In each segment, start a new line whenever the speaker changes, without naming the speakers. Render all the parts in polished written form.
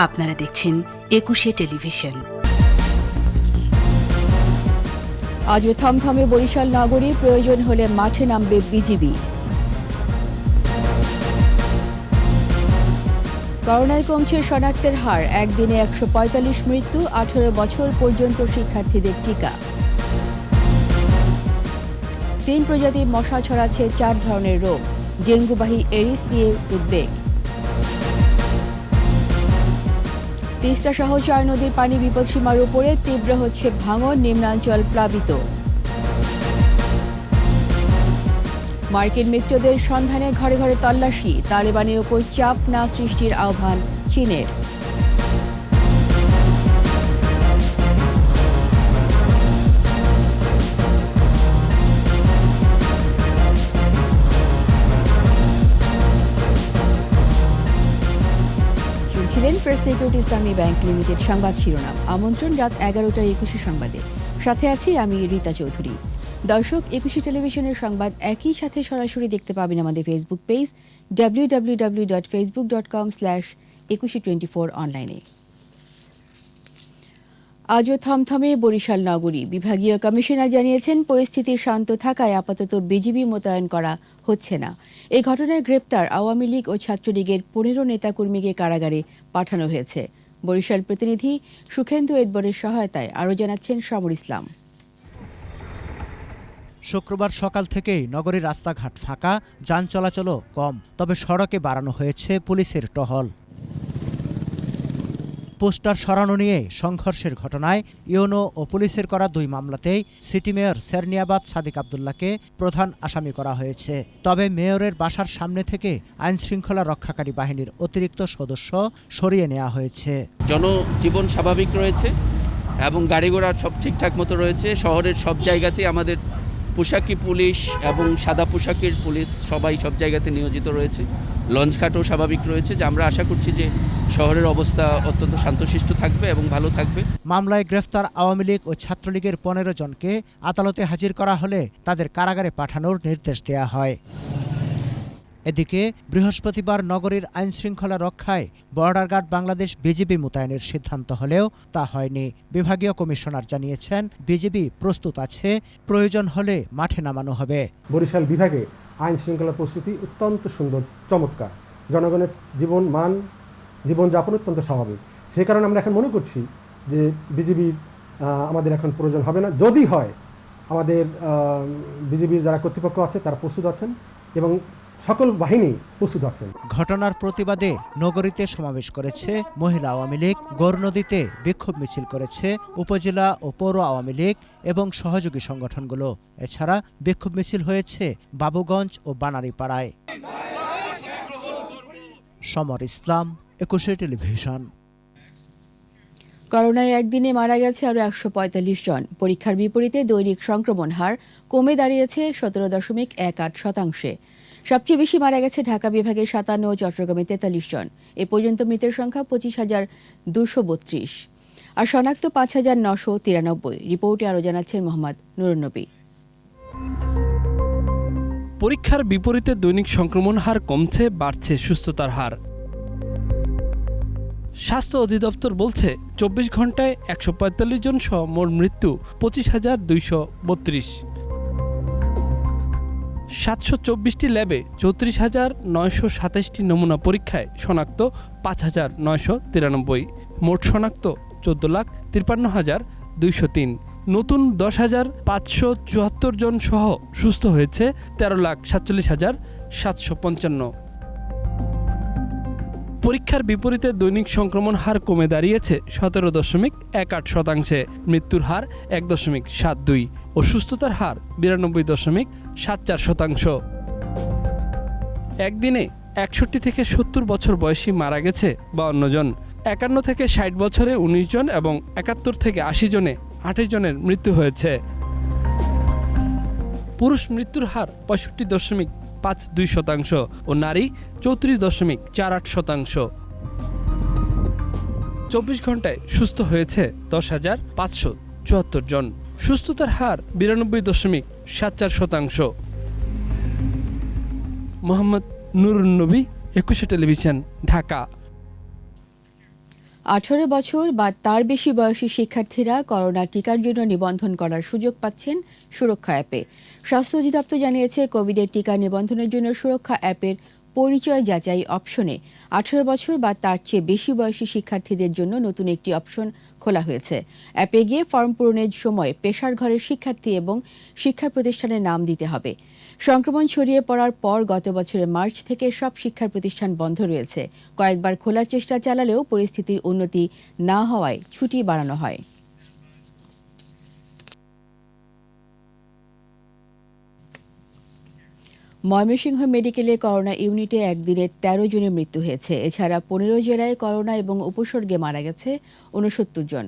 আপনারা দেখছেন ২১শে টেলিভিশন।
আজও থমথমে বরিশাল নগরী, প্রয়োজন হলে মাঠে নামবে বিজিবি। করোনায় কমছে শনাক্তের হার, একদিনে ১৪৫ মৃত্যু, ১৮ বছর পর্যন্ত শিক্ষার্থীদের টিকা। ৩ প্রজাতির মশা ছড়াচ্ছে ৪ ধরনের রোগ, ডেঙ্গুবাহী এরিস নিয়ে উদ্বেগ। তিস্তা সহ ৪ নদীর পানি বিপদসীমার উপরে, তীব্র হচ্ছে ভাঙন, নিম্নাঞ্চল প্লাবিত। মার্কিন মিত্রদের সন্ধানে ঘরে ঘরে তল্লাশি, তালেবানের ওপর চাপ না সৃষ্টির আহ্বান চীনের। ছিলেন ফার্স্ট সিকিউরিটি ইসলামী ব্যাংক লিমিটেড সংবাদ শিরোনাম। আমন্ত্রণ রাত ১১টার ২১শে সংবাদে। সাথে আছি আমি রীতা চৌধুরী। দর্শক, ২১শে টেলিভিশনের সংবাদ একই সাথে সরাসরি দেখতে পাবেন আমাদের ফেসবুক পেজ www.facebook.com/2124 অনলাইনে। আজও থমথমে বরিশাল নগরী। বিভাগীয় কমিশনার জানিয়েছেন, পরিস্থিতি শান্ত থাকায় আপাতত বিজিবি মোতায়েন করা হচ্ছে না। এই ঘটনায় গ্রেপ্তার আওয়ামী লীগ ও ছাত্রলীগের ১৫ নেতাকর্মীকে কারাগারে পাঠানো হয়েছে। বরিশাল প্রতিনিধি সুখেন্দু এদবরের সহায়তায় আরও জানাচ্ছেন সমর ইসলাম।
শুক্রবার সকাল থেকেই নগরীর রাস্তাঘাট ফাঁকা, যান চলাচলও কম, তবে সড়কে বাড়ানো হয়েছে পুলিশের টহল। পোস্টার সরানো নিয়ে সংঘর্ষের ঘটনায় ইউনো ও পুলিশের করা ২ মামলাতেই সিটি মেয়র সেরনিয়াবাদ সাদিক আব্দুল্লাহকে প্রধান আসামি করা হয়েছে। তবে মেয়রের বাসার সামনে থেকে আইনশৃঙ্খলা রক্ষাকারী বাহিনীর অতিরিক্ত সদস্য সরিয়ে নেওয়া হয়েছে।
জনজীবন স্বাভাবিক রয়েছে এবং গাড়ি ঘোড়া সব ঠিকঠাক মতো রয়েছে। শহরের সব জায়গাতেই আমাদের পোশাকি পুলিশ এবং সাদা পোশাকের পুলিশ সবাই সব জায়গাতে নিয়োজিত রয়েছে। লঞ্চঘাটও স্বাভাবিক রয়েছে, যে আমরা আশা করছি যে শহরের অবস্থা অত্যন্ত শান্তশিষ্ট থাকবে এবং ভালো থাকবে।
মামলায় গ্রেফতার আওয়ামী লীগ ও ছাত্রলীগের ১৫ জনকে আদালতে হাজির করা হলে তাদের কারাগারে পাঠানোর নির্দেশ দেওয়া হয়। এদিকে বৃহস্পতিবার নগরীর আইনশৃঙ্খলা রক্ষায় বর্ডার গার্ড বাংলাদেশ বিজিবি মোতায়েনের সিদ্ধান্ত হলেও তা হয়নি। বিভাগীয় কমিশনার জানিয়েছেন, বিজিবি প্রস্তুত আছে, প্রয়োজন হলে মাঠে নামানো হবে।
বরিশাল বিভাগে আইন শৃঙ্খলা পরিস্থিতি অত্যন্ত সুন্দর, চমৎকার। জনগণের জীবনযাপন অত্যন্ত স্বাভাবিক। সেই কারণে আমরা এখন মনে করছি যে বিজিবির আমাদের এখন প্রয়োজন হবে না। যদি হয়, আমাদের বিজিবির যারা কর্তৃপক্ষ আছে তারা প্রস্তুত আছেন এবং সকল বাহিনী প্রস্তুত আছেন।
ঘটনার প্রতিবাদে নগরীতে সমাবেশ করেছে মহিলা আওয়ামী লীগ, গৌরনদীতে বিক্ষোভ মিছিল করেছে উপজেলা ও পৌর আওয়ামী লীগ এবং সহযোগী সংগঠনগুলো। এছাড়া বিক্ষোভ মিছিল হয়েছে বাবুগঞ্জ ও বানারীপাড়ায়। সমর ইসলাম, ২১শে টেলিভিশন।
করোনায় একদিনে মারা গেছে আরও ১৪৫ জন। পরীক্ষার বিপরীতে দৈনিক সংক্রমণ হার কমে দাঁড়িয়েছে ১৭.১৮%। সবচেয়ে বেশি মারা গেছে ঢাকা বিভাগের ৫৭ ও চট্টগ্রামে ৪৩ জন। এ পর্যন্ত মৃতের সংখ্যা ২৫,২৩২ আর শনাক্ত ৫,৯৯৩। রিপোর্টে আরও জানাচ্ছেন মোহাম্মদ নুরুন্নবী।
পরীক্ষার বিপরীতে দৈনিক সংক্রমণ হার কমছে, বাড়ছে সুস্থতার হার। স্বাস্থ্য অধিদপ্তর বলছে, ২৪ ঘন্টায় ১৪৫ জন সহ মোট মৃত্যু ২৫,২৩২। ৭২৪টি ল্যাবে ৩৪,৯২৭টি নমুনা পরীক্ষায় শনাক্ত ৫,৯৯৩। মোট শনাক্ত ১৪,৫৩,২০৩। নতুন ১০,৫৭৪ জন সহ সুস্থ হয়েছে ১৩,৪৭,৭৫৫। পরীক্ষার বিপরীতে দৈনিক সংক্রমণ হার কমে দাঁড়িয়েছে ১৭.১৮%। মৃত্যুর হার ১.৭২ ও সুস্থতার হার ৯২.৭৪%। একদিনে ৬১ থেকে ৭০ বছর বয়সী মারা গেছে ৫২ জন। ৫১ থেকে ৬০ বছরে ১৯ জন এবং ৭১ থেকে ৮০ জনে ২৮ জনের মৃত্যু হয়েছে। পুরুষ মৃত্যুর হার ৬৫.৫২% ও নারী ৩৪.৪৮%। ২৪ ঘন্টায় সুস্থ হয়েছে ১০,৫৭৪ জন। সুস্থতার হার ৯২.৭৪%। মোহাম্মদ নুরুন্নবী, ২১শে টেলিভিশন, ঢাকা।
18 বছর বা তার বেশি বয়সী শিক্ষার্থীরা করোনা টিকার জন্য নিবন্ধন করার সুযোগ পাচ্ছেন সুরক্ষা অ্যাপে। স্বাস্থ্য অধিদপ্তর জানিয়েছে, কোভিডের টিকা নিবন্ধনের জন্য সুরক্ষা অ্যাপের পরিচয় যাচাই অপশনে 18 বছর বা তার চেয়ে বেশি বয়সী শিক্ষার্থীদের জন্য নতুন একটি অপশন খোলা হয়েছে। অ্যাপে গিয়ে ফর্ম পূরণের সময় পেশার ঘরের শিক্ষার্থী এবং শিক্ষা প্রতিষ্ঠানের নাম দিতে হবে। সংক্রমণ ছড়িয়ে পড়ার পর গত বছরের মার্চ থেকে সব শিক্ষা প্রতিষ্ঠান বন্ধ রয়েছে। কয়েকবার খোলার চেষ্টা চালালেও পরিস্থিতির উন্নতি না হওয়ায় ছুটি বাড়ানো হয়। ময়মনসিংহ মেডিকেলে করোনা ইউনিটে একদিনে 13 জনের মৃত্যু হয়েছে। এছাড়া 15 জেলায় করোনা এবং উপসর্গে মারা গেছে 69 জন।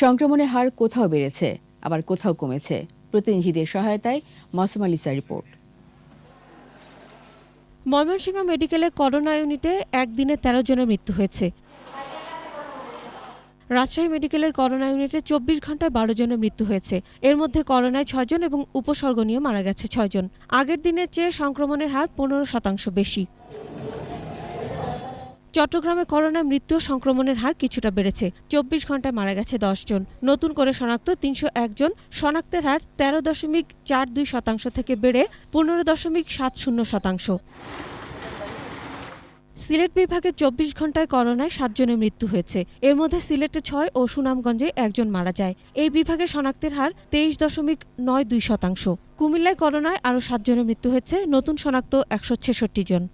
সংক্রমণের হার কোথাও বেড়েছে, আবার কোথাও কমেছে। প্রতিনিধিদের সহায়তায় মাসুম আলিসার রিপোর্ট।
ময়মনসিংহ মেডিকেলে করোনা ইউনিটে একদিনে 13 জনের মৃত্যু হয়েছে। রাজশাহী মেডিকেলের করোনা ইউনিটে 24 ঘন্টায় 12 জনের মৃত্যু হয়েছে। এর মধ্যে করোনায় 6 জন এবং উপসর্গ নিয়ে মারা গেছে 6 জন। আগের দিনের চেয়ে সংক্রমণের হার 15% বেশি। চট্টগ্রামে করোনায় মৃত্যু ও সংক্রমণের হার কিছুটা বেড়েছে। 24 ঘন্টায় মারা গেছে 10 জন। নতুন করে শনাক্ত 301 জন। শনাক্তের হার 13.42% থেকে বেড়ে 15.70%। সিলেট বিভাগে 24 ঘন্টায় করোনায় 7 জনের মৃত্যু হয়েছে। এর মধ্যে সিলেটে 6 ও সুনামগঞ্জে 1 জন মারা যায়। এই বিভাগে শনাক্তের হার 23.92%। কুমিল্লায় করোনায় আরও 7 জনের মৃত্যু হয়েছে। নতুন শনাক্ত 166 জন।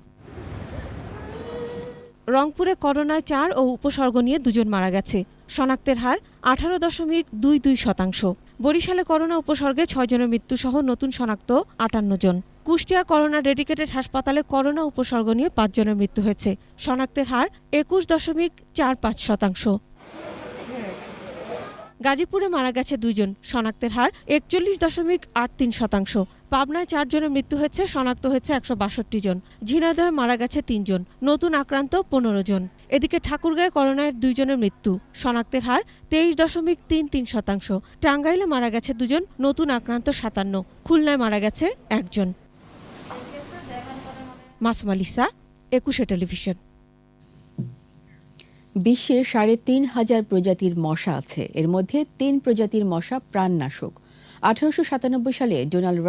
রংপুরে করোনায় 4 ও উপসর্গ নিয়ে 2 জন মারা গেছে। শনাক্তের হার 18.22%। বরিশালে করোনা উপসর্গে 6 জনের মৃত্যুসহ নতুন শনাক্ত 58 জন। কুষ্টিয়া করোনা ডেডিকেটেড হাসপাতালে করোনা উপসর্গ নিয়ে 5 জনের মৃত্যু হয়েছে। শনাক্তের হার 21.45%। গাজীপুরে মারা গেছে 2 জন। শনাক্তের হার 41.83%। পাবনায় 4 জনের মৃত্যু হয়েছে। শনাক্ত হয়েছে 162 জন। ঝিনাইদহে মারা গেছে 3 জন। নতুন আক্রান্ত 15 জন। এদিকে ঠাকুরগাঁয়ে করোনায় 2 জনের মৃত্যু। শনাক্তের হার 23.33%। টাঙ্গাইলে মারা গেছে 2 জন। নতুন আক্রান্ত 57। খুলনায় মারা গেছে 1 জন। মাসুম আলিসা, 21 টেলিভিশন।
বিশ্বে 3,500 প্রজাতির মশা আছে। এর মধ্যে 3 প্রজাতির মশা প্রাণনাশক। 1897 সালে ডোনাল্ড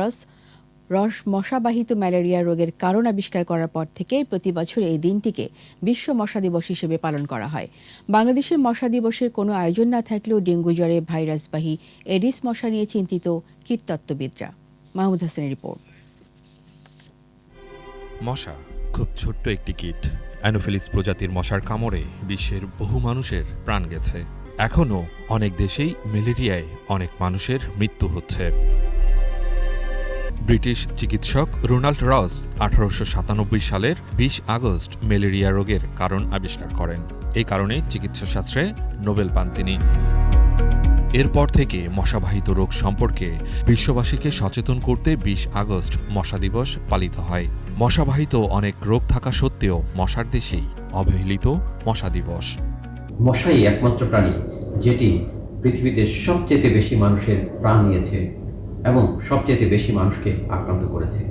রস মশাবাহিত ম্যালেরিয়া রোগের কারণ আবিষ্কার করার পর থেকে প্রতি বছর এই দিনটিকে বিশ্ব মশা দিবস হিসেবে পালন করা হয়। বাংলাদেশে মশা দিবসের কোনো আয়োজন না থাকলেও ডেঙ্গু জ্বরে ভাইরাসবাহী এডিস মশা নিয়ে চিন্তিত কীটতত্ত্ববিদরা। মাহমুদ হাসানের রিপোর্ট।
মশা খুব ছোট্ট একটি কীট। অ্যানোফিলিস প্রজাতির মশার কামড়ে বিশ্বের বহু মানুষের প্রাণ গেছে। এখনও অনেক দেশেই ম্যালেরিয়ায় অনেক মানুষের মৃত্যু হচ্ছে। ব্রিটিশ চিকিৎসক রোনাল্ড রস 1897 সালের 20 আগস্ট ম্যালেরিয়া রোগের কারণ আবিষ্কার করেন। এই কারণে চিকিৎসাশাস্ত্রে নোবেল পান তিনি। এরপর থেকে মশাবাহিত রোগ সম্পর্কে বিশ্ববাসীকে সচেতন করতে 20 আগস্ট মশা দিবস পালিত হয়। মশাবাহিত অনেক রোগ থাকা সত্ত্বেও মশার দেশেই অবহেলিত মশা দিবস।
মশাই একমাত্র প্রাণী যেটি পৃথিবীতে সবচেয়ে বেশি মানুষের প্রাণ নিয়েছে এবং সবচেয়ে বেশি মানুষকে আক্রান্ত করেছে।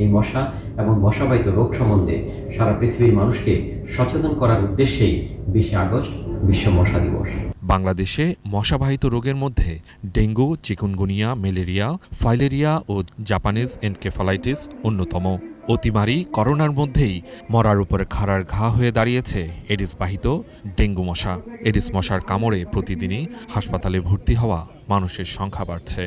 এই মশা এবং মশাবাহিত রোগ সম্বন্ধে সারা পৃথিবীর মানুষকে সচেতন করার উদ্দেশ্যেই 20 আগস্ট বিশ্ব মশা দিবস।
বাংলাদেশে মশাবাহিত রোগের মধ্যে ডেঙ্গু, চিকুনগুনিয়া, ম্যালেরিয়া, ফাইলেরিয়া ও জাপানিজ এনকেফালাইটিস অন্যতম। অতিমারি করোনার মধ্যেই মরার উপরে খাড়ার ঘা হয়ে দাঁড়িয়েছে এডিসবাহিত ডেঙ্গু মশা। এডিস মশার কামড়ে প্রতিদিনই হাসপাতালে ভর্তি হওয়া মানুষের সংখ্যা বাড়ছে।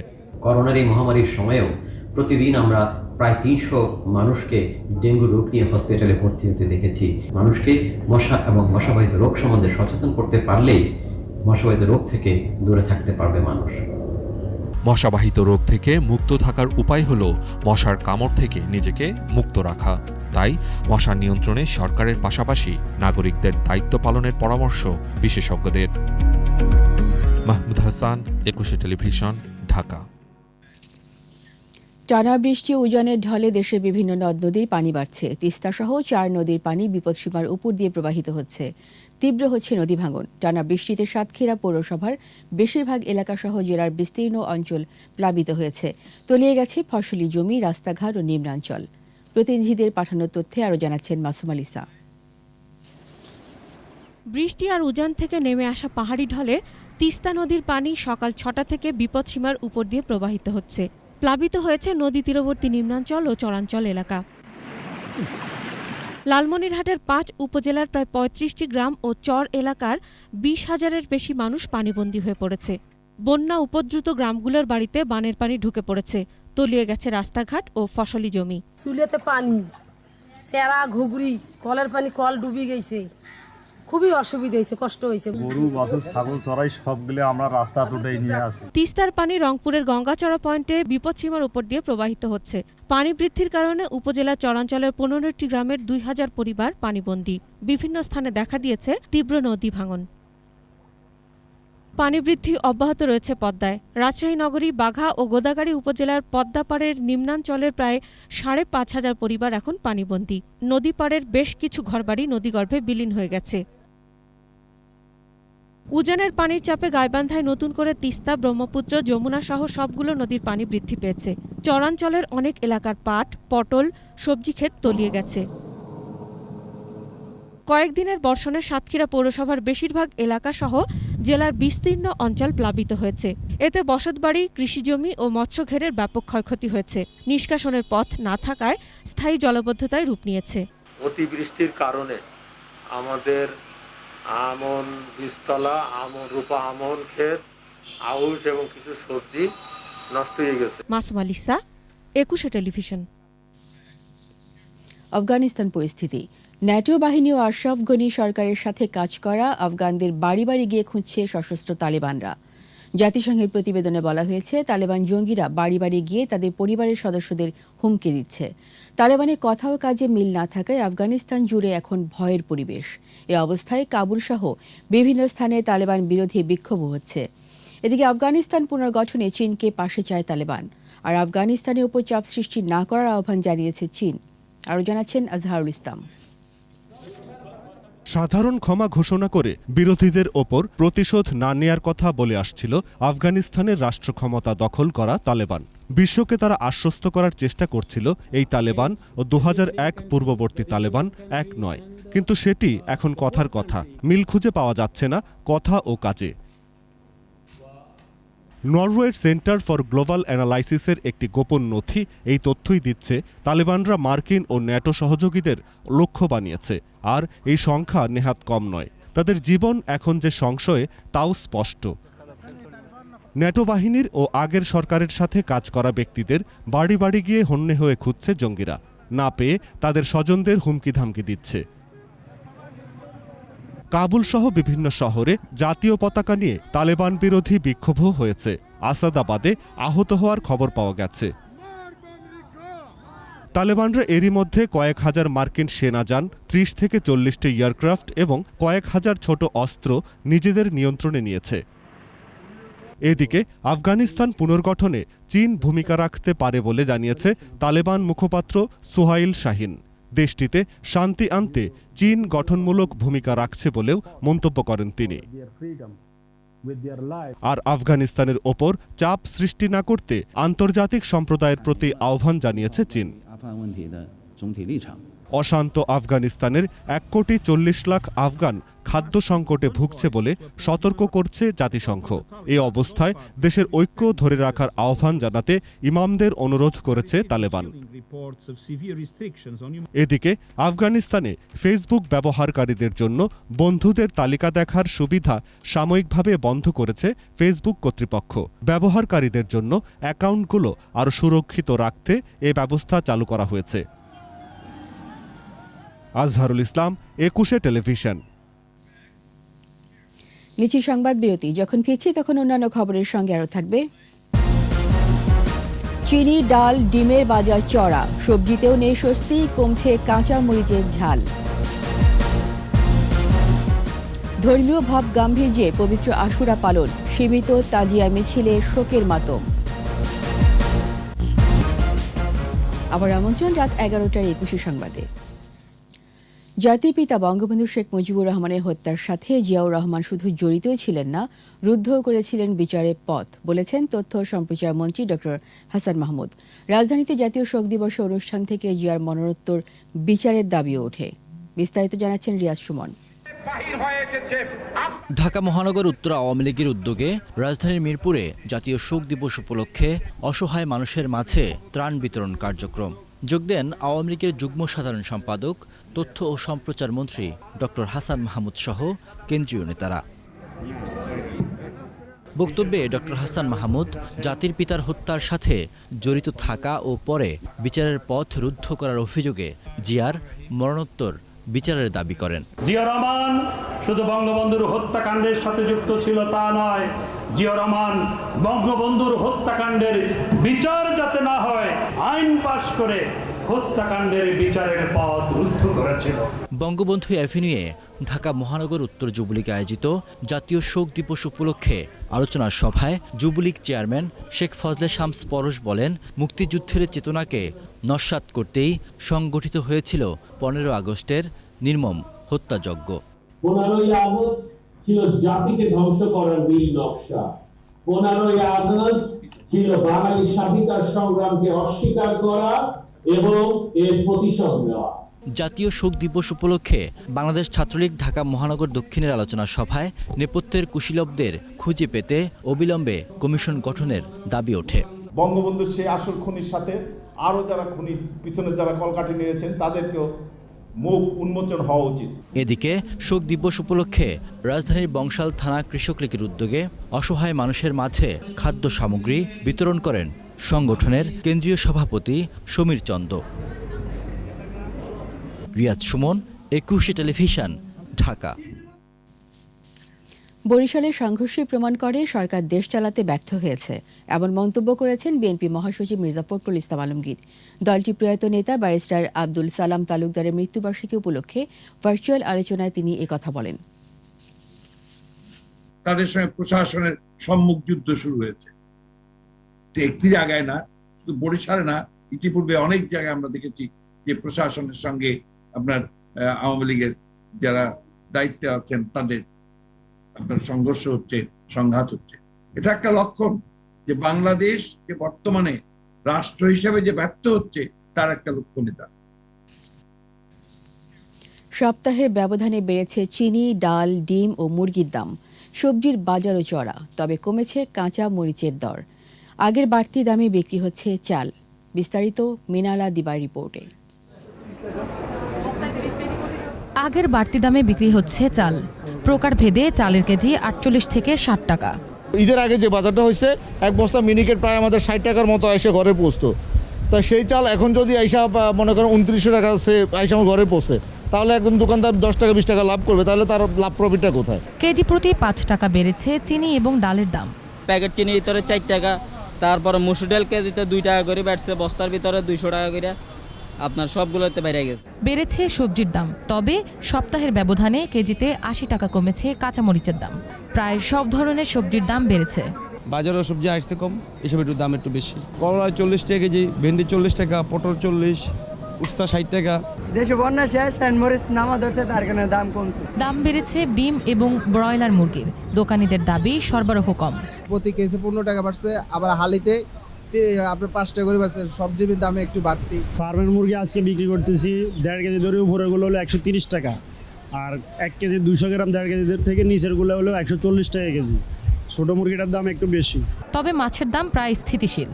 করোনার এই মহামারীর সময়েও প্রতিদিন আমরা প্রায় 300 মানুষকে ডেঙ্গু রোগ নিয়ে হসপিটালে ভর্তি হতে দেখেছি। মানুষকে মশা এবং মশাবাহিত রোগ সম্বন্ধে সচেতন করতে পারলেই মশাবাহিত রোগ থেকে দূরে থাকতে পারবে মানুষ।
মশাবাহিত রোগ থেকে মুক্ত থাকার উপায় হল মশার কামড় থেকে নিজেকে মুক্ত রাখা। তাই মশা নিয়ন্ত্রণে সরকারের পাশাপাশি নাগরিকদের দায়িত্ব পালনের পরামর্শ বিশেষজ্ঞদের। মাহমুদ হাসান, 21 টেলিভিশন, ঢাকা।
টানা বৃষ্টি উজানের ঢলে দেশের বিভিন্ন নদ নদীর পানি বাড়ছে। তিস্তা সহ 4 নদীর পানি বিপদসীমার উপর দিয়ে প্রবাহিত হচ্ছে। তীব্র হচ্ছে নদী ভাঙন। টানা বৃষ্টিতে সাতক্ষীরা পৌরসভার বেশিরভাগ এলাকাসহ জেলার বিস্তীর্ণ অঞ্চল প্লাবিত হয়েছে। তলিয়ে গেছে ফসলি জমি, রাস্তাঘাট ও নিম্নাঞ্চল। প্রতিনিধিদের পাঠানো তথ্যে আরও জানাচ্ছেন মাসুম আলিসা।
বৃষ্টি আর উজান থেকে নেমে আসা পাহাড়ি ঢলে তিস্তা নদীর পানি সকাল ৬টা থেকে বিপদসীমার উপর দিয়ে প্রবাহিত হচ্ছে। প্লাবিত হয়েছে নদী তীরবর্তী নিম্নাঞ্চল ও চরাঞ্চল এলাকা। লালমনিরহাটের ৫ উপজেলার প্রায় ৩৫টি গ্রাম ও চর এলাকার ২০,০০০-এর বেশি মানুষ পানিবন্দী হয়ে পড়েছে। বন্যা উপদ্রুত গ্রামগুলোর বাড়িতে বানের পানি ঢুকে পড়েছে, তলিয়ে গেছে রাস্তাঘাট ও ফসলি জমি।
চুলেতে পানি, চেরা ঘুগরি, কলের পানি, কল ডুবি গেছে, খুবই অসুবিধা হয়েছে, কষ্ট হয়েছে।
গরু বাছুর ছাগল চড়াই সবগুলো আমরা রাস্তা টুটেই নিয়ে আসি।
তিস্তার পানি রংপুরের গঙ্গাচড়া পয়েন্টে বিপদসীমার উপর দিয়ে প্রবাহিত হচ্ছে। পানি বৃদ্ধির কারণে উপজেলার চরাঞ্চলের ১৫টি গ্রামের ২,০০০ পরিবার পানিবন্দী। বিভিন্ন স্থানে দেখা দিয়েছে তীব্র নদী ভাঙন। পানি বৃদ্ধি অব্যাহত রয়েছে পদ্মায়। রাজশাহী নগরী, বাঘা ও গোদাগাড়ী উপজেলার পদ্মাপাড়ের নিম্নাঞ্চলের প্রায় ৫,৫০০ পরিবার এখন পানিবন্দী। নদীপাড়ের বেশ কিছু ঘরবাড়ি নদীগর্ভে বিলীন হয়ে গেছে। উজানের পানির চাপে গাইবান্ধায় নতুন করে তিস্তা, ব্রহ্মপুত্র, যমুনা সহ সবগুলো নদীর পানি বৃদ্ধি পেয়েছে। চরাঞ্চলের অনেক এলাকার পাট, পটল, সবজি ক্ষেত তলিয়ে গেছে। কয়েকদিনের বর্ষণে সাতক্ষীরা পৌরসভার বেশিরভাগ এলাকা সহ জেলার বিস্তীর্ণ অঞ্চল প্লাবিত হয়েছে। এতে বসতবাড়ি, কৃষিজমি ও মৎস্যঘেরের ব্যাপক ক্ষয়ক্ষতি হয়েছে। নিষ্কাশনের পথ না থাকায় স্থায়ী জলাবদ্ধতায় রূপ নিয়েছে।
অতিবৃষ্টির কারণে আমাদের আমন বীজতলা, রূপা আমন ক্ষেত, আউশ এবং কিছু সবজি নষ্ট হয়ে গেছে।
মাসুমা লিসা, ২১ টেলিভিশন।
আফগানিস্তান পরিস্থিতি। ন্যাটো বাহিনী ও আশরাফ গনি সরকারের সাথে কাজ করা আফগানদের বাড়ি বাড়ি গিয়ে খুঁজছে সশস্ত্র তালেবানরা। জাতিসংঘের প্রতিবেদনে বলা হয়েছে, তালেবান জঙ্গিরা বাড়ি বাড়ি গিয়ে তাদের পরিবারের সদস্যদের হুমকি দিচ্ছে। তালেবানের কথা ও কাজে মিল না থাকায় আফগানিস্তান জুড়ে এখন ভয়ের পরিবেশ। এ অবস্থায় কাবুল সহ বিভিন্ন স্থানে তালেবান বিরোধী বিক্ষোভ হচ্ছে। এদিকে আফগানিস্তান পুনর্গঠনে চীনকে পাশে চায় তালেবান, আর আফগানিস্তানের উপর চাপ সৃষ্টি না করার আহ্বান জানিয়েছে চীন। আরও জানাচ্ছেন আজহারুল ইসলাম।
সাধারণ ক্ষমা ঘোষণা করে বিরোধীদের ওপর প্রতিশোধ না নেয়ার কথা বলে আসছিল আফগানিস্তানের রাষ্ট্র ক্ষমতা দখল করা তালেবান। বিশ্বকে তারা আশ্বস্ত করার চেষ্টা করছিল এই তালেবান ও ২০০১ পূর্ববর্তী তালেবান এক নয়, কিন্তু সেটি এখন কথার কথা, মিল খুঁজে পাওয়া যাচ্ছে না কথা ও কাজে। নরওয়ের সেন্টার ফর গ্লোবাল অ্যানালাইসিসের একটি গোপন নথি এই তথ্যই দিচ্ছে তালেবানরা মার্কিন ও ন্যাটো সহযোগীদের লক্ষ্য বানিয়েছে। আর এই সংখ্যা নেহাত কম নয়। তাদের জীবন এখন যে সংশয়ে তাও স্পষ্ট। ন্যাটো বাহিনীর ও আগের সরকারের সাথে কাজ করা ব্যক্তিদের বাড়ি বাড়ি গিয়ে হন্যে হয়ে খুঁজছে জঙ্গিরা। না পেয়ে তাদের স্বজনদের হুমকি ধামকি দিচ্ছে। কাবুল সহ বিভিন্ন শহরে জাতীয় পতাকা নিয়ে তালেবান বিরোধী বিক্ষোভও হয়েছে। আসাদাবাদে আহত হওয়ার খবর পাওয়া গেছে। তালেবানরা এরই মধ্যে কয়েক হাজার মার্কিন সেনাযান, ৩০ থেকে ৪০টি এয়ারক্রাফট এবং কয়েক হাজার ছোট অস্ত্র নিজেদের নিয়ন্ত্রণে নিয়েছে। এদিকে আফগানিস্তান পুনর্গঠনে চীন ভূমিকা রাখতে পারে বলে জানিয়েছে তালেবান মুখপাত্র সুহাইল শাহিন। দেশটিতে শান্তি আনতে চীন গঠনমূলক ভূমিকা রাখছে বলেও মন্তব্য করেন তিনি। আর আফগানিস্তানের ওপর চাপ সৃষ্টি না করতে আন্তর্জাতিক সম্প্রদায়ের প্রতি আহ্বান জানিয়েছে চীন। অশান্ত আফগানিস্তানের ১,৪০,০০,০০০ আফগান খাদ্য সংকটে ভুগছে বলে সতর্ক করছে জাতিসংঘ। এই অবস্থায় দেশের ঐক্য ধরে রাখার আহ্বান জানাতে ইমামদের অনুরোধ করেছে তালেবান। এদিকে আফগানিস্তানে ফেসবুক ব্যবহারকারীদের জন্য বন্ধুদের তালিকা দেখার সুবিধা সাময়িকভাবে বন্ধ করেছে ফেসবুক কর্তৃপক্ষ। ব্যবহারকারীদের জন্য অ্যাকাউন্টগুলো আরও সুরক্ষিত রাখতে এ ব্যবস্থা চালু করা হয়েছে। আজহারুল ইসলাম, ২১ টেলিভিশন।
নিচি সংবাদ বিরতি। যখন ফিরছি তখন অন্যান্য খবরের সঙ্গে আরও থাকবে চিনি, ডাল, ডিমের বাজার চড়া, সবজিতেও নেই স্বস্তি, কমছে কাঁচা মরিচের ঝাল। ধর্মীয় ভাব গাম্ভীর্যে পবিত্র আশুরা পালন, সীমিত তাজিয়া মিছিলে শোকের মাতম। আবার আমন্ত্রণ রাত ১১টার ২১ সংবাদে। জাতির পিতা বঙ্গবন্ধু শেখ মুজিবুর রহমানের হত্যার সাথে জিয়াউর রহমান শুধু জড়িতই ছিলেন না, রুদ্ধও করেছিলেন বিচারের পথ, বলেছেন তথ্য ও সম্প্রচার মন্ত্রী ডক্টর হাসান মাহমুদ। রাজধানীতে জাতীয় শোক দিবসের অনুষ্ঠান থেকে জিয়ার মরণোত্তর বিচারের দাবিও ওঠে। বিস্তারিত জানাচ্ছেন রিয়াজ সুমন।
ঢাকা মহানগর উত্তর আওয়ামী লীগের উদ্যোগে রাজধানীর মিরপুরে জাতীয় শোক দিবস উপলক্ষে অসহায় মানুষের মাঝে ত্রাণ বিতরণ কার্যক্রম। যোগ দেন আওয়ামী লীগের যুগ্ম সাধারণ সম্পাদক, তথ্য ও সম্প্রচার মন্ত্রী ডক্টর হাসান মাহমুদ সহ কেন্দ্রীয় নেতারা। বক্তব্যে ডক্টর হাসান মাহমুদ জাতির পিতার হত্যার সাথে জড়িত থাকা ও পরে বিচারের পথ রুদ্ধ করার অভিযোগে জিয়ার মরণোত্তর বিচারের দাবি করেন।
জিয়া রহমান শুধু বঙ্গবন্ধুর হত্যাকাণ্ডের সাথে যুক্ত ছিল তা নয়, জিয়া রহমান বঙ্গবন্ধুর হত্যাকাণ্ডের বিচার যাতে না হয় আইন পাশ করে হত্যাকাণ্ডের বিচারের পথ রুদ্ধ করেছিল।
বঙ্গবন্ধু অ্যাভিনিউয়ে ঢাকা মহানগর উত্তর যুবলীগ আয়োজিত জাতীয় শোক দিবস উপলক্ষে আলোচনা সভায় যুবলীগ চেয়ারম্যান শেখ ফজলে শামস পরশ বলেন, মুক্তিযুদ্ধের চেতনাকে নস্যাৎ করতেই সংগঠিত হয়েছিল 15 আগস্টের নির্মম হত্যাযজ্ঞ।
15 আগস্ট ছিল জাতিকে ধ্বংস করার নীল নকশা। 15 আগস্ট ছিল বাঙালি স্বাধীনতার সংগ্রামকে অস্বীকার করা এবং এর প্রতিশোধ নেওয়া।
জাতীয় শোক দিবস উপলক্ষে বাংলাদেশ ছাত্রলীগ ঢাকা মহানগর দক্ষিণের আলোচনা সভায় নেপথ্যের কুশীলবদের খুঁজে পেতে অবিলম্বে কমিশন গঠনের দাবি ওঠে।
বঙ্গবন্ধুর সেই আসল খুনির সাথে আরও যারা খুনি পিছনে যারা কলকাঠি নিয়েছেন তাদেরকেও মুখ উন্মোচন হওয়া উচিত।
এদিকে শোক দিবস উপলক্ষে রাজধানীর বংশাল থানা কৃষক লীগের উদ্যোগে অসহায় মানুষের মাঝে খাদ্য সামগ্রী বিতরণ করেন সংগঠনের কেন্দ্রীয় সভাপতি সমীর চন্দ। রিয়াজ সুমন, একুশে টেলিভিশন, ঢাকা।
বরিশালের সংঘর্ষই প্রমাণ করে সরকার দেশ চালাতে ব্যর্থ হয়েছে, এমন মন্তব্য করেছেন বিএনপি মহাসচিব মির্জা ফখরুল ইসলাম আলমগীর। দলটির প্রয়াত নেতা ব্যারিস্টার আব্দুল সালাম তালুকদারের মৃত্যুবার্ষিকী উপলক্ষে ভার্চুয়াল আলোচনায় তিনি একথা বলেন।
তাদের সঙ্গে প্রশাসনের সম্মুখ যুদ্ধ শুরু হয়েছে। একটি জায়গায় না, শুধু বরিশালে না, ইতিপূর্বে অনেক জায়গায় আমরা দেখেছি যে প্রশাসনের সঙ্গে আপনার আওয়ামী লীগের যারা দায়িত্বে আছেন তাদের আপনার সংঘর্ষ হচ্ছে, সংঘাত হচ্ছে। এটা একটা লক্ষণ যে বাংলাদেশ যে বর্তমানে রাষ্ট্র হিসেবে যে ব্যর্থ হচ্ছে তার একটা লক্ষণ এটা।
সপ্তাহের ব্যবধানে বেড়েছে চিনি, ডাল, ডিম ও মুরগির দাম। সবজির বাজারও চড়া, তবে কমেছে কাঁচা মরিচের দর। আগের বাড়তি দামে বিক্রি হচ্ছে চাল। বিস্তারিত মিনালা দিবার রিপোর্টে।
আগের বাড়তি দামে বিক্রি হচ্ছে চাল। প্রকার ভেদে চালের কেজি 48 থেকে 60 টাকা।
ঈদের আগে যে বাজারটা হয়েছে, এক বস্তা মিনিকেট প্রায় আমাদের 60 টাকার মতো এসে ঘরে পৌঁছতো। তা সেই চাল এখন যদি আইসা মনে করেন 2900 টাকা সে আইসা আমার ঘরে পৌঁছে, তাহলে একদম দোকানদার 10 টাকা 20 টাকা লাভ করবে, তাহলে তার লাভ প্রফিটটা কোথায়?
কেজি প্রতি 5 টাকা বেড়েছে চিনি এবং ডালের দাম।
প্যাকেট চিনি ভিতরে 4 টাকা, তারপরে মসুর ডাল কেজিতে 2 টাকা করে বাড়ছে, বস্তার ভিতরে 200 টাকা করে, আপনার সবগুলোতে বেড়ে গেছে।
বেড়েছে সবজির দাম, তবে সপ্তাহের ব্যবধানে কেজিতে 80 টাকা কমেছে কাঁচামরিচের দাম। প্রায় সব ধরনের সবজির দাম বেড়েছে।
বাজারের সবজি আসছে কম, এসব একটু দাম একটু বেশি। করলা 40 টাকা কেজি, ভেন্ডি 40 টাকা, পটল 40, উস্তা 60 টাকা।
দেশে বন্যা শেষ, মরিচ নামা ধরছে, তার কারণে দাম কমছে।
দাম বেড়েছে ডিম এবং ব্রয়লার মুরগির। দোকানীদের দাবি সরবরাহ কম।
প্রতি কেজি 15 টাকা বাড়ছে, আবার হালিতে আপনার 5 টাকা করে বাড়ছে। সবজির দামে একটু বাড়তি।
ফার্মের মুরগি আজকে বিক্রি করতেছি 1.5 কেজি ধরে, উপরেগুলো হলো 130 টাকা, আর 1 কেজি 200 গ্রাম 1.5 কেজি থেকে নিচের গুলো হলো 140 টাকা কেজি। ছোট মুরগিটার দাম একটু বেশি।
তবে মাছের দাম প্রায় স্থিতিশীল।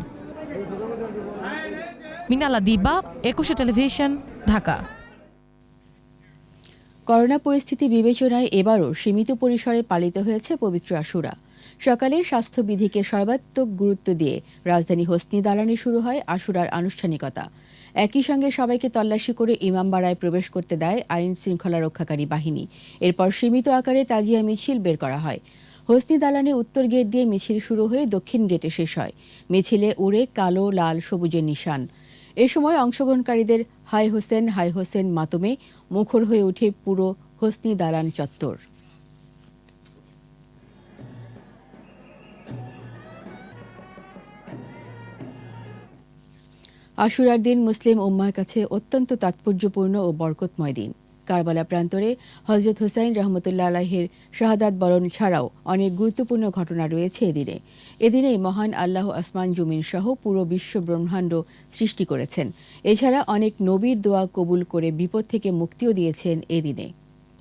মিনালা দিবা, একুশে টেলিভিশন, ঢাকা।
করোনা পরিস্থিতি বিবেচনায় এবারও সীমিত পরিসরে পালিত হয়েছে পবিত্র আশুরা। সকালে স্বাস্থ্যবিধিকে সর্বাত্মক গুরুত্ব দিয়ে রাজধানী হোসনি দালানে শুরু হয় আশুরার আনুষ্ঠানিকতা। একই সঙ্গে সবাইকে তল্লাশি করে ইমামবাড়ায় প্রবেশ করতে দেয় আইন শৃঙ্খলা রক্ষাকারী বাহিনী। এরপর সীমিত আকারে তাজিয়া মিছিল বের করা হয়। হোসনি দালানে উত্তর গেট দিয়ে মিছিল শুরু হয়ে দক্ষিণ গেটে শেষ হয়। মিছিলে উড়ে কালো, লাল, সবুজের নিশান। এ সময় অংশগ্রহণকারীদের হাই হোসেন মাতমে মুখর হয়ে ওঠে পুরো হোসনি দালান চত্বর। আশুরার দিন মুসলিম উম্মার কাছে অত্যন্ত তাৎপর্যপূর্ণ ও বরকতময় দিন। কারবালা প্রান্তরে হযরত হুসাইন রহমতুল্লাহ আলাইহির শাহাদাত বরণ ছাড়াও অনেক গুরুত্বপূর্ণ ঘটনা রয়েছে এদিনে। এদিনেই মহান আল্লাহ আসমান জমিন সহ পুরো বিশ্ব ব্রহ্মাণ্ড সৃষ্টি করেছেন। এছাড়া অনেক নবীর দোয়া কবুল করে বিপদ থেকে মুক্তিও দিয়েছেন এদিনে।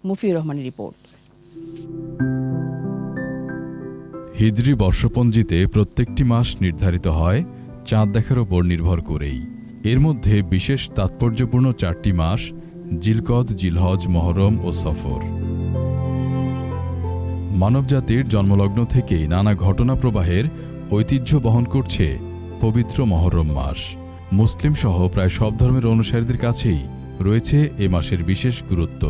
মুফিউর রহমানের রিপোর্ট।
হিজরি বর্ষপঞ্জিতে প্রত্যেকটি মাস নির্ধারিত হয় চাঁদ দেখার ওপর নির্ভর করেই। এর মধ্যে বিশেষ তাৎপর্যপূর্ণ 4টি মাস জিলকদ, জিলহজ, মহরম ও সফর। মানবজাতির জন্মলগ্ন থেকেই নানা ঘটনা প্রবাহের ঐতিহ্য বহন করছে পবিত্র মহরম মাস। মুসলিম সহ প্রায় সব ধর্মের অনুসারীদের কাছেই রয়েছে এ মাসের বিশেষ গুরুত্ব।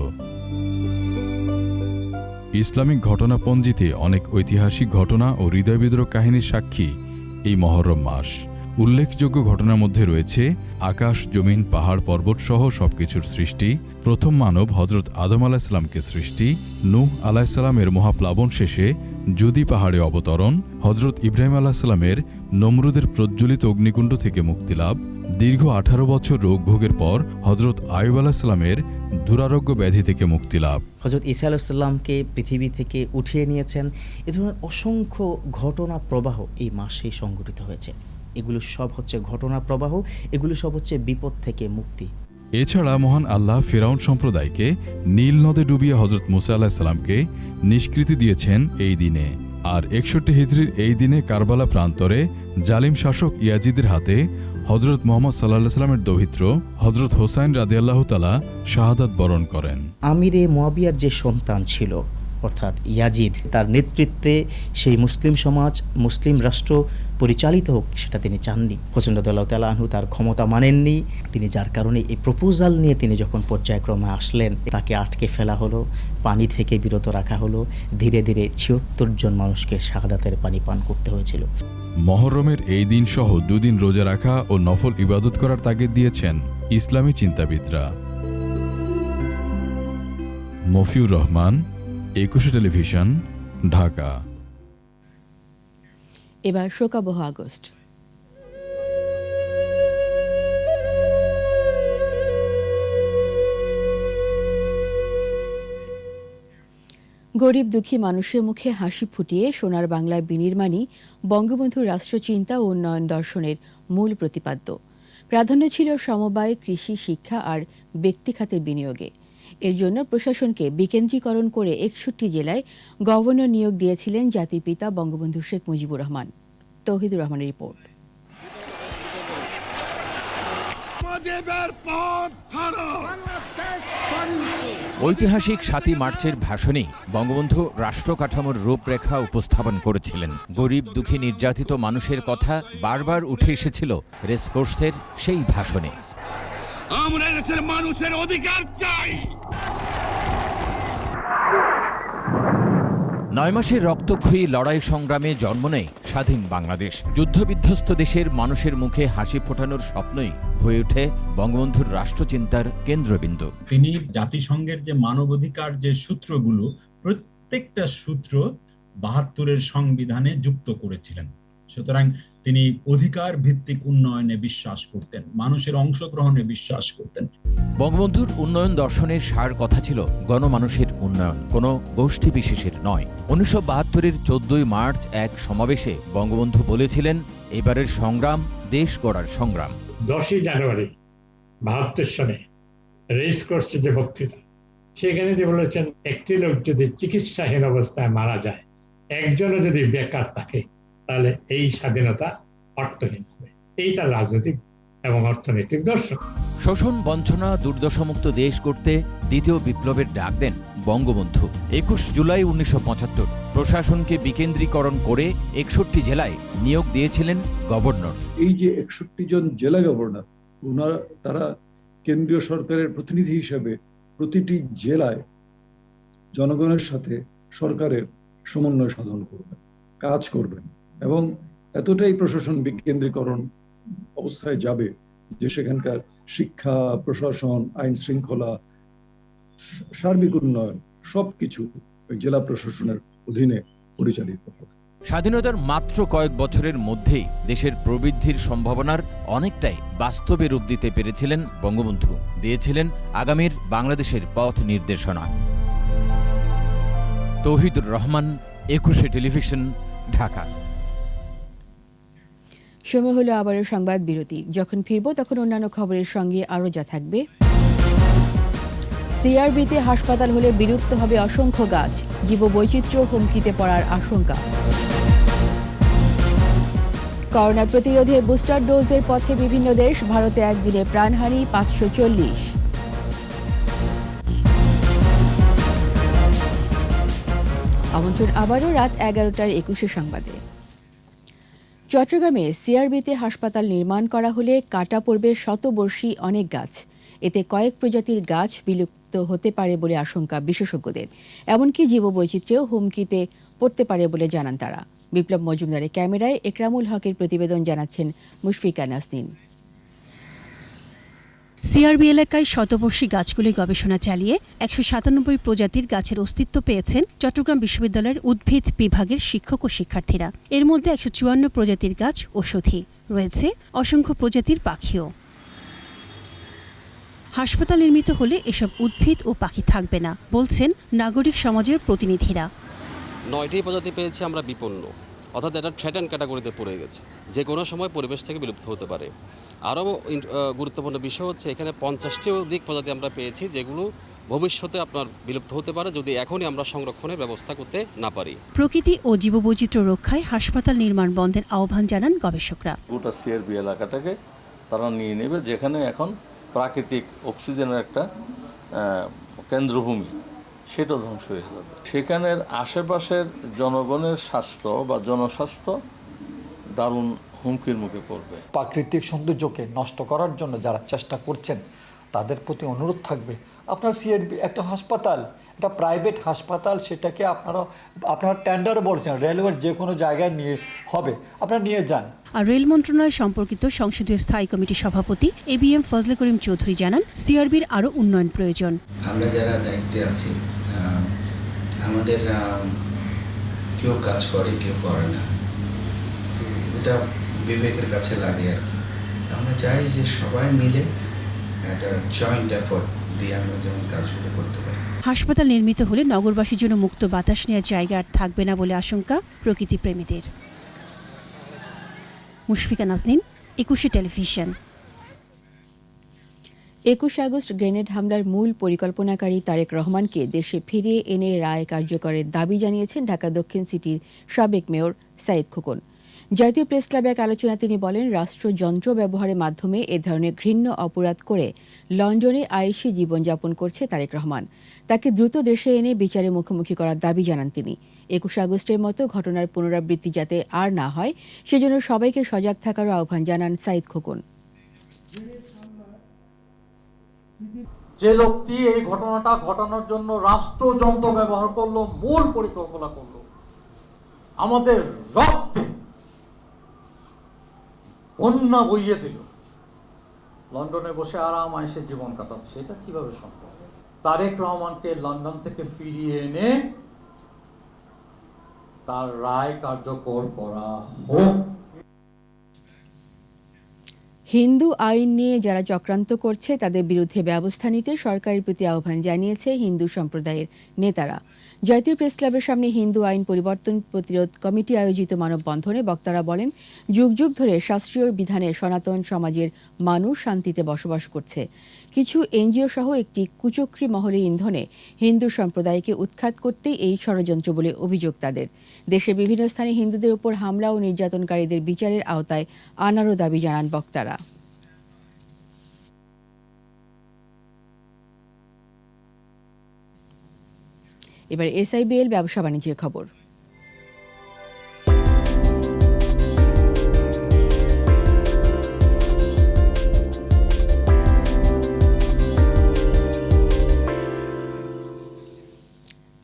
ইসলামিক ঘটনাপঞ্জিতে অনেক ঐতিহাসিক ঘটনা ও হৃদয়বিদারক কাহিনীর সাক্ষী এই মহরম মাস। উল্লেখযোগ্য ঘটনার মধ্যে রয়েছে আকাশ, জমিন, পাহাড়, পর্বত সহ সবকিছুর সৃষ্টি, প্রথম মানব হজরত আদম আলাহিসাল্লামকে সৃষ্টি, নূহ আলাহিসাল্লামের মহাপ্লাবন শেষে জুদি পাহাড়ে অবতরণ, হজরত ইব্রাহিম আলাহিসাল্লামের নমরুদের প্রজ্বলিত অগ্নিকুণ্ড থেকে মুক্তিলাভ, দীর্ঘ 18 বছর রোগ ভোগের পর হজরত আয়ুব আলাহিসাল্লামের দুরারোগ্য ব্যাধি থেকে মুক্তিলাভ,
হজরত ঈসা আলাইহিসসালামকে পৃথিবী থেকে উঠিয়ে নিয়েছেন। এ ধরনের অসংখ্য ঘটনা প্রবাহ এই মাসেই সংঘটিত হয়েছে। এগুলো সব হচ্ছে ঘটনা প্রবাহ, এগুলো সব হচ্ছে বিপদ থেকে মুক্তি।
এছাড়া মহান আল্লাহ ফিরাউন সম্প্রদায়কে নীল নদে ডুবিয়ে হজরত মুসা আলাহিসাল্লামকে নিষ্কৃতি দিয়েছেন এই দিনে। আর 61 হিজরির এই দিনে কারবালা প্রান্তরে জালিম শাসক ইয়াজিদের হাতে হজরত মোহাম্মদ সাল্লাল্লাহু সাল্লামের দৌহিত্র হজরত হোসাইন রাদিয়াল্লাহু তাআলা শাহাদাত বরণ করেন।
আমিরে মুয়াবিয়ার যে সন্তান ছিল অর্থাৎ ইয়াজিদ, তার নেতৃত্বে সেই মুসলিম সমাজ, মুসলিম রাষ্ট্র পরিচালিত হোক সেটা তিনি চাননি। হোসেন রাদিয়াল্লাহু তাআলা আনহু তার ক্ষমতা মানেননি, তিনি যার কারণে এই প্রপোজাল নিয়ে তিনি যখন পর্যায়ক্রমে আসলেন তাকে আটকে ফেলা হলো, পানি থেকে বিরত রাখা হলো, ধীরে ধীরে 76 জন মানুষকে শাহাদাতের পানি পান করতে হয়েছিল।
মহরমের এই দিন সহ 2 দিন রোজা রাখা ও নফল ইবাদত করার তাগিদ দিয়েছেন ইসলামী চিন্তাবিদরা। মফিউর রহমান, 21 টেলিভিশন, ঢাকা।
এবার শোকাবহ আগস্ট। গরিব দুঃখী মানুষের মুখে হাসি ফুটিয়ে সোনার বাংলায় বিনির্মাণই বঙ্গবন্ধুর রাষ্ট্রচিন্তা ও উন্নয়ন দর্শনের মূল প্রতিপাদ্য। প্রাধান্য ছিল সমবায়, কৃষি, শিক্ষা আর ব্যক্তিখাতের বিনিয়োগে। এর জন্য প্রশাসনকে বিকেন্দ্রীকরণ করে 61 জেলায় গভর্নর নিয়োগ দিয়েছিলেন জাতির পিতা বঙ্গবন্ধু শেখ মুজিবুর রহমান। তৌহিদুর রহমানের রিপোর্ট।
ঐতিহাসিক 7 মার্চের ভাষণে বঙ্গবন্ধু রাষ্ট্র কাঠামোর রূপরেখা উপস্থাপন করেছিলেন। গরিব দুঃখী নির্যাতিত মানুষের কথা বারবার উঠে এসেছিল রেসকোর্সের সেই ভাষণে।
আমরা দেশের মানুষের অধিকার চাই।
9 মাসের রক্তক্ষয়ী লড়াই সংগ্রামে জন্ম নেয় স্বাধীন বাংলাদেশ। যুদ্ধবিধ্বস্ত দেশের মানুষের মুখে হাসি ফোটানোর স্বপ্নই হয়ে ওঠে বঙ্গবন্ধুর রাষ্ট্রচিন্তার কেন্দ্রবিন্দু।
তিনি জাতিসংঘের যে মানবাধিকার যে সূত্রগুলো, প্রত্যেকটা সূত্র 72-এর সংবিধানে যুক্ত করেছিলেন। সুতরাং তিনি অধিকার ভিত্তিক উন্নয়নে বিশ্বাস করতেন, মানুষের অংশগ্রহণে বিশ্বাস করতেন।
বঙ্গবন্ধুর উন্নয়ন দর্শনের সার কথা ছিল গণমানুষের উন্নয়ন, কোনো গোষ্ঠী বিশেষের নয়। 1972-এর 14 মার্চ এক সমাবেশে বঙ্গবন্ধু বলেছিলেন, এবারের সংগ্রাম দেশ গড়ার সংগ্রাম।
10 জানুয়ারি 72 সনে রেসকোর্সে যে বক্তৃতা, সেখানে যে বলেছেন একটি লোক যদি চিকিৎসাহীন অবস্থায় মারা যায়, একজনও যদি বেকার থাকে, তাহলে এই স্বাধীনতা অর্থহীন হবে। এই তার রাজনৈতিক এবং অর্থনৈতিক দর্শন।
শোষণ, বঞ্চনা, দুর্দশামুক্ত দেশ গড়তে দ্বিতীয় বিপ্লবের ডাক দেন বঙ্গবন্ধু। 21 জুলাই 1975 প্রশাসনকে বিকেন্দ্রীকরণ করে 61 জেলায় নিয়োগ দিয়েছিলেন গভর্নর।
এই যে 61 জন জেলা গভর্নর, তারা কেন্দ্রীয় সরকারের প্রতিনিধি হিসেবে প্রতিটি জেলায় জনগণের সাথে সরকারের সমন্বয় সাধন করবেন, কাজ করবেন এবং এতটাই প্রশাসন বিকেন্দ্রীকরণ অবস্থায় যাবে যে সেখানকার শিক্ষা, প্রশাসন, আইন শৃঙ্খলা, সার্বিক উন্নয়ন সবকিছু জেলা প্রশাসনের অধীনে পরিচালিত হবে।
স্বাধীনতার মাত্র কয়েক বছরের মধ্যেই দেশের প্রবৃদ্ধির সম্ভাবনার অনেকটাই বাস্তবে রূপ দিতে পেরেছিলেন বঙ্গবন্ধু, দিয়েছিলেন আগামীর বাংলাদেশের পথ নির্দেশনা। তৌহিদুর রহমান, 21 টেলিভিশন, ঢাকা।
সময় হলো আবারও সংবাদ বিরতি। যখন ফিরবো তখন অন্যান্য খবরের সঙ্গে আরও যা থাকবে। সিআরবিতে হাসপাতাল হলে বিলুপ্ত হবে অসংখ্য গাছ, জীববৈচিত্র্য হুমকিতে পড়ার আশঙ্কা। করোনা প্রতিরোধে বুস্টার ডোজের পথে বিভিন্ন দেশ, ভারতে একদিনে প্রাণহানি 540। আমন্ত্রণ আবারও রাত 11টার 21 সংবাদে। চট্টগ্রামে সিআরবিতে হাসপাতাল নির্মাণ করা হলে কাটা পড়বে শতবর্ষী অনেক গাছ। এতে কয়েক প্রজাতির গাছ বিলুপ্ত হতে পারে বলে আশঙ্কা বিশেষজ্ঞদের। এমনকি জীববৈচিত্র্যেও হুমকিতে পড়তে পারে বলে জানান তারা। বিপ্লব মজুমদারের ক্যামেরায় একরামুল হকের প্রতিবেদন, জানাচ্ছেন মুশফিকা নাজনীন।
সিআরবি এলাকায় শতবর্ষী গাছগুলি গবেষণা চালিয়ে 197 প্রজাতির গাছের অস্তিত্ব পেয়েছেন চট্টগ্রাম বিশ্ববিদ্যালয়ের উদ্ভিদ বিভাগের শিক্ষক ও শিক্ষার্থীরা। এর মধ্যে 154 প্রজাতির গাছ ঔষধি, রয়েছে অসংখ্য প্রজাতির পাখিও। হাসপাতাল নির্মিত হলে এসব উদ্ভিদ ও পাখি থাকবে না, বলছেন নাগরিক সমাজের প্রতিনিধিরা।
9টি প্রজাতি পেয়েছি আমরা বিপন্ন, অর্থাৎ এটা থ্রেটেন ক্যাটাগরিতে পড়ে গেছে, যে কোনো সময় পরিবেশ থেকে বিলুপ্ত হতে পারে। আরও গুরুত্বপূর্ণ বিষয় হচ্ছে এখানে 50টির অধিক প্রজাতি আমরা পেয়েছি যেগুলো ভবিষ্যতে আপনার বিলুপ্ত হতে পারে যদি এখনই আমরা সংরক্ষণের ব্যবস্থা করতে না পারি।
প্রকৃতি ও জীববৈচিত্র্য রক্ষায় হাসপাতাল নির্মাণ বন্ধের আহ্বান জানান গবেষকরা।
গোটা সিআরবি এলাকাটাকে তারা নিয়ে নেবে, যেখানে এখন প্রাকৃতিক অক্সিজেনের একটা কেন্দ্রভূমি, সেটা ধ্বংস হয়ে যাবে। সেখানের আশেপাশের জনগণের স্বাস্থ্য বা জনস্বাস্থ্য দারুণ হুমকির মুখে পড়বে।
প্রাকৃতিক সৌন্দর্যকে নষ্ট করার জন্য যারা চেষ্টা করছেন তাদের প্রতি অনুরোধ থাকবে, আপনার সিআরবি একটা হাসপাতাল, একটা প্রাইভেট হাসপাতাল, সেটাকে আপনারা টেন্ডার বলছেন রেলওয়ের যে কোনো জায়গায় নিয়ে হবে, আপনারা নিয়ে যান।
আর রেল মন্ত্রণালয় সম্পর্কিত সংসদীয় স্থায়ী কমিটির সভাপতি এবিএম ফজলে করিম চৌধুরী জানান, সিআরবির আরও উন্নয়ন প্রয়োজন।
আমরা যারা দায়িত্বে আছি আমাদের কেউ কাজ করে কেউ করে না, এটা বিবেকের কাছে লাগে আর কি। আমরা চাই যে সবাই মিলে একটা জয়েন্ট এফোর্ট দিয়ে আমরা যেমন কাজগুলো করতে পারি।
হাসপাতাল নির্মিত হলে নগরবাসীর জন্য মুক্ত বাতাস নেওয়ার জায়গা আর থাকবে না বলে আশঙ্কা প্রকৃতি প্রেমীদের। Mushfika Nazneen, 21 television.
21 August grenade হামলার মূল পরিকল্পনাকারী তারেক রহমানকে দেশে ফিরিয়ে এনে রায় কার্যকরের দাবি জানিয়েছেন ঢাকা দক্ষিণ সিটির সাবেক মেয়র সাঈদ খোকন। জাতীয় প্রেস ক্লাবে এক আলোচনায় তিনি বলেন, রাষ্ট্রযন্ত্র ব্যবহারের মাধ্যমে এ ধরনের ঘৃণ্য অপরাধ করে লন্ডনে আয়েশি জীবনযাপন করছে তারেক রহমান। তাকে দ্রুত দেশে এনে বিচারে মুখোমুখি করার দাবি জানান তিনি। 21 আগস্টের মতো ঘটনার পুনরাবৃত্তি যাতে আর না হয় সেজন্য সবাইকে সজাগ থাকারও আহ্বান জানান সাঈদ খোকন।
যে লোকটি এই ঘটনাটা ঘটানোর জন্য রাষ্ট্রযন্ত্র ব্যবহার করলো, মূল পরিকল্পনা করলো, আমাদের রক্তে বন্যা বইয়ে দিল, লন্ডনে বসে আরাম আয়েশে জীবন কাটাচ্ছে, এটা কিভাবে সম্ভব? তারেক রহমানকে লন্ডন থেকে ফিরিয়ে এনে তার রায় কার্যকর করা হোক।
হিন্দু আইন নিয়ে যারা চক্রান্ত করছে তাদের বিরুদ্ধে ব্যবস্থা নিতে সরকারের প্রতি আহ্বান জানিয়েছে হিন্দু সম্প্রদায়ের নেতারা। জাতীয় প্রেস ক্লাবের সামনে হিন্দু আইন পরিবর্তন প্রতিরোধ কমিটি আয়োজিত মানববন্ধনে বক্তারা বলেন, যুগ যুগ ধরে শাস্ত্রীয় বিধানে সনাতন সমাজের মানুষ শান্তিতে বসবাস করছে। কিছু এনজিও সহ একটি কুচক্রী মহলের ইন্ধনে হিন্দু সম্প্রদায়কে উৎখাত করতেই এই ষড়যন্ত্র বলে অভিযোগ তাদের। দেশের বিভিন্ন স্থানে হিন্দুদের উপর হামলা ও নির্যাতনকারীদের বিচারের আওতায় আনারও দাবি জানান বক্তারা। এবার এসআইবিএল ব্যবসা বাণিজ্যের খবর।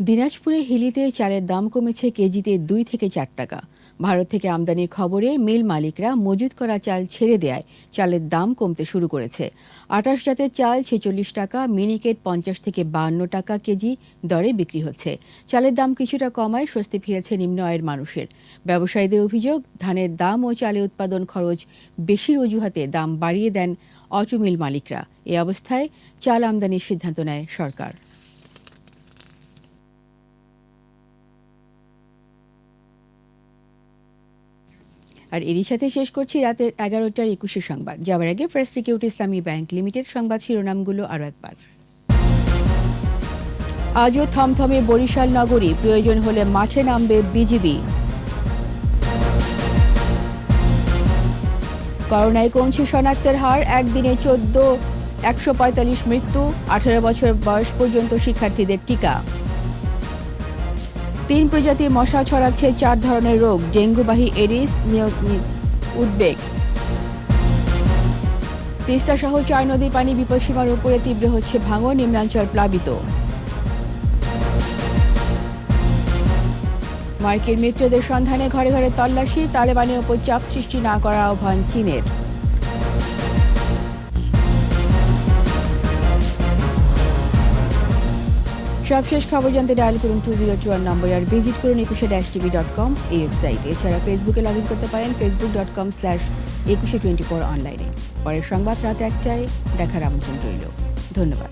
দিনাজপুরে হিলিতে চালের দাম কমেছে কেজিতে 2 থেকে 4 টাকা। ভারত থেকে আমদানির খবরে মিল মালিকরা মজুত করা চাল ছেড়ে দেয়ায় চালের দাম কমতে শুরু করেছে। 28 জাতের চাল 46 টাকা, মিনিকেট 50 থেকে 52 টাকা কেজি দরে বিক্রি হচ্ছে। চালের দাম কিছুটা কমায় স্বস্তি ফিরেছে নিম্ন আয়ের মানুষের। ব্যবসায়ীদের অভিযোগ, ধানের দাম ও চালের উৎপাদন খরচ বেশির অজুহাতে দাম বাড়িয়ে দেন অটো মিল মালিকরা। এ অবস্থায় চাল আমদানির সিদ্ধান্ত নেয় সরকার। আর এরই সাথে শেষ করছি রাতের 11টার 21 সংবাদ। যাওয়ার আগে ফার্স্ট সিকিউরিটি ইসলামী ব্যাংক লিমিটেড সংবাদ শিরোনামগুলো আরও একবার। আজও থমথমে বরিশাল নগরী, প্রয়োজন হলে মাঠে নামবে বিজিবি। করোনায় কমছে শনাক্তের হার, একদিনে 145 মৃত্যু, 18 বছর বয়স পর্যন্ত শিক্ষার্থীদের টিকা। 3 প্রজাতির মশা ছড়াচ্ছে 4 ধরনের রোগ, ডেঙ্গুবাহী এডিস, উদ্বেগ। তিস্তা সহ 4 নদীর পানি বিপদসীমার উপরে, তীব্র হচ্ছে ভাঙন, নিম্নাঞ্চল প্লাবিত। মার্কিন মিত্রদের সন্ধানে ঘরে ঘরে তল্লাশি, তালেবানের ওপর চাপ সৃষ্টি না করার আহ্বান চীনের। সবশেষ খবর জানতে ডায়াল করুন 2021 নম্বর আর ভিজিট করুন ekusha-tv.com এই ওয়েবসাইট। এছাড়া ফেসবুকে লগ ইন করতে পারেন facebook.com/ekusha24 অনলাইনে। পরের সংবাদ রাত 1টায় দেখার আমন্ত্রণ রইল। ধন্যবাদ।